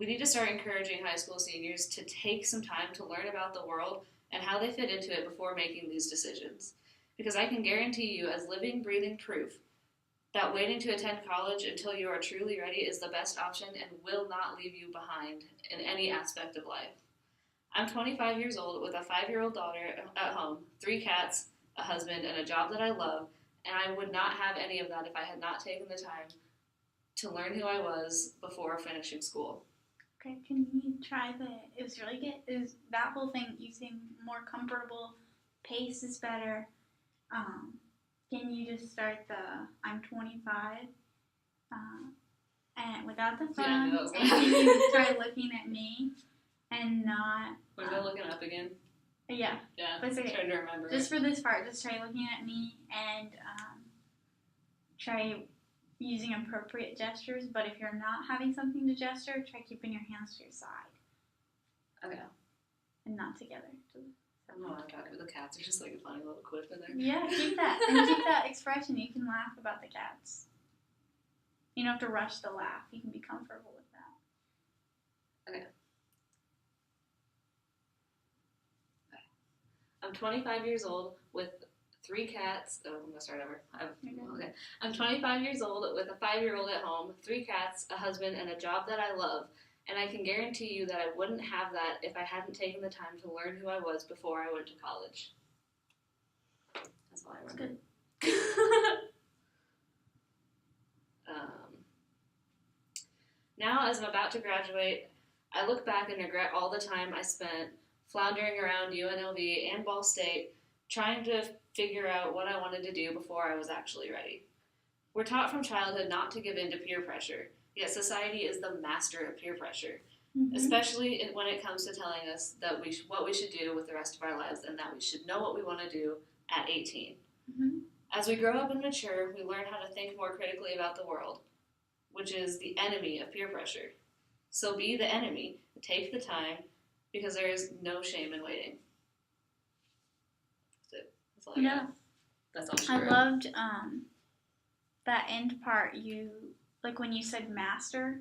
We need to start encouraging high school seniors to take some time to learn about the world and how they fit into it before making these decisions. Because I can guarantee you, as living, breathing proof, that waiting to attend college until you are truly ready is the best option and will not leave you behind in any aspect of life. I'm 25 years old with a 5-year-old daughter at home, 3 cats, a husband, and a job that I love, and I would not have any of that if I had not taken the time to learn who I was before finishing school. Okay, can you try it was really good. It was that whole thing, you seem more comfortable, pace is better. Can you just start I'm 25, and without the phone, and can you try looking at me and not... Was I looking up again? Yeah. Yeah, But it's okay. trying to remember. Just for this part, just try looking at me and try using appropriate gestures, but if you're not having something to gesture, try keeping your hands to your side. Okay. And not together. I don't know what I'm talking about. The cats are just like a funny little quip in there. Yeah, keep that. And keep that expression. You can laugh about the cats. You don't have to rush the laugh. You can be comfortable with that. Okay. I'm 25 years old with 3 cats. Oh, I'm gonna start over. Okay. Okay. I'm 25 years old with a 5-year-old at home, 3 cats, a husband, and a job that I love. And I can guarantee you that I wouldn't have that if I hadn't taken the time to learn who I was before I went to college. That's all I remember. Good. Now, as I'm about to graduate, I look back and regret all the time I spent floundering around UNLV and Ball State trying to figure out what I wanted to do before I was actually ready. We're taught from childhood not to give in to peer pressure, yet society is the master of peer pressure, especially when it comes to telling us that what we should do with the rest of our lives and that we should know what we want to do at 18. As we grow up and mature, we learn how to think more critically about the world, which is the enemy of peer pressure. So be the enemy. Take the time, because there is no shame in waiting. That's it. That's all I got. That's all she I wrote. loved that end part. You, like when you said master,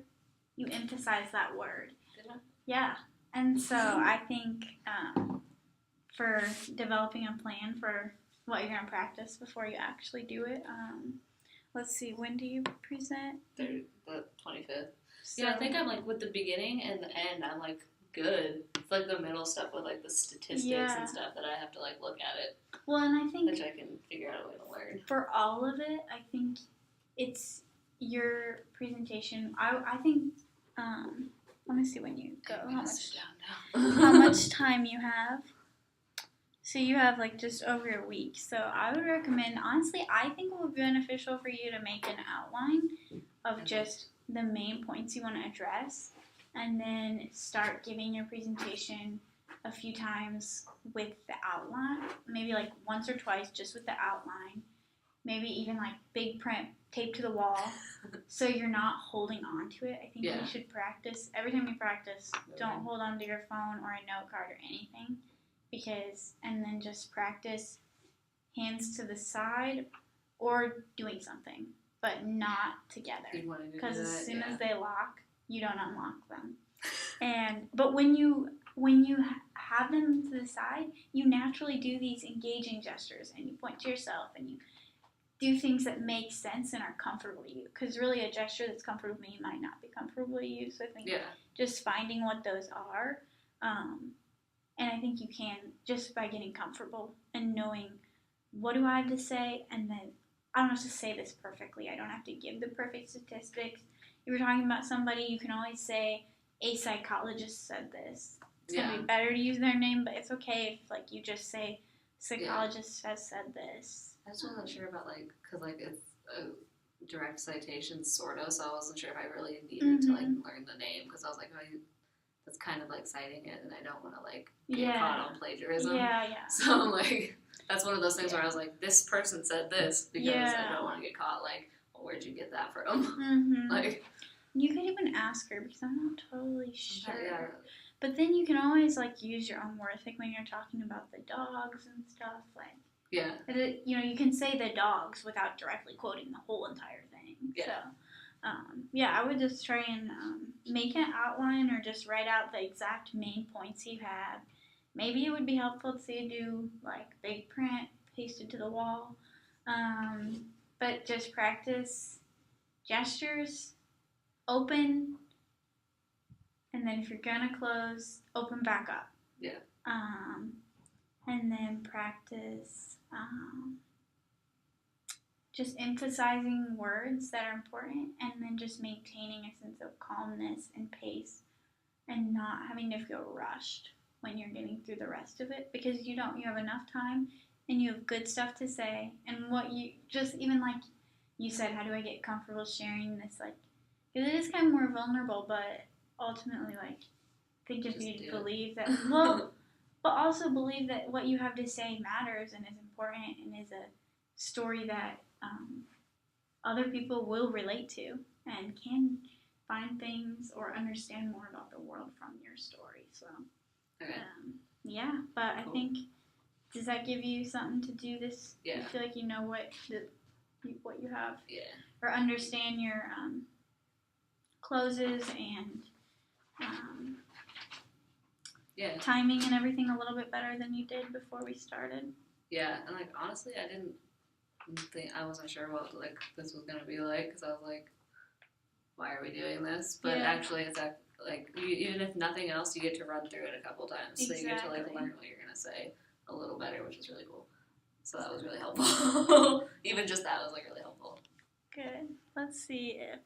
you emphasized that word. Did I? Yeah. And so I think for developing a plan for what you're going to practice before you actually do it, let's see, when do you present? The 25th. So, Yeah, I think I'm like with the beginning and the end, I'm like good. It's like the middle stuff with like the statistics and stuff that I have to like look at it, well, and I think which I can figure out a way to learn. for all of it, I think it's your presentation. I think, let me see when you go, how much time you have. So you have like just over a week. So I would recommend, honestly, I think it would be beneficial for you to make an outline of just the main points you want to address, and then start giving your presentation a few times with the outline, maybe like once or twice just with the outline, maybe even like big print taped to the wall so you're not holding on to it. I think you should practice, every time you practice, don't hold on to your phone or a note card or anything, and then just practice hands to the side or doing something, but not together, because as soon as they lock, you don't unlock them. But when you have them to the side, you naturally do these engaging gestures, and you point to yourself, and you do things that make sense and are comfortable to you. Because really, a gesture that's comfortable to me might not be comfortable to you. So I think just finding what those are, and I think you can just by getting comfortable and knowing what do I have to say, and then I don't have to say this perfectly. I don't have to give the perfect statistics. If you're talking about somebody, you can always say, a psychologist said this. It's going to be better to use their name, but it's okay if like you just say, psychologist has said this. I just wasn't sure about like, because like it's a direct citation sort of, so I wasn't sure if I really needed to like learn the name, because I was like, that's kind of like citing it, and I don't want to like get caught on plagiarism. So I'm like, that's one of those things where I was like, this person said this, because I don't want to get caught like, well, where'd you get that from? Like, you can even ask her, because I'm not totally sure. Yeah. But then you can always like use your own words, like when you're talking about the dogs and stuff. Like, you can say the dogs without directly quoting the whole entire thing. So, I would just try and make an outline or just write out the exact main points you have. Maybe it would be helpful to do like big print pasted to the wall, but just practice gestures, open, and then if you're gonna close, open back up. And then practice just emphasizing words that are important, and then just maintaining a sense of calmness and pace, and not having to feel rushed when you're getting through the rest of it, because you have enough time and you have good stuff to say. And what you just, even like you said, how do I get comfortable sharing this? Like, because it is kind of more vulnerable, but ultimately, like, I think if you believe that, but also believe that what you have to say matters and is important and is a story that other people will relate to and can find things or understand more about the world from your story. So, but I think, does that give you something to do this? Yeah. You feel like you know what you have? Yeah. Or understand your closes and timing and everything a little bit better than you did before we started? Yeah, and like honestly, I wasn't sure what like this was gonna be like because I was like, why are we doing this? But actually, it's like even if nothing else, you get to run through it a couple times, so you get to like learn what you're gonna say a little better, which is really cool. So that was really helpful. Even just that was like really helpful. Good. Let's see if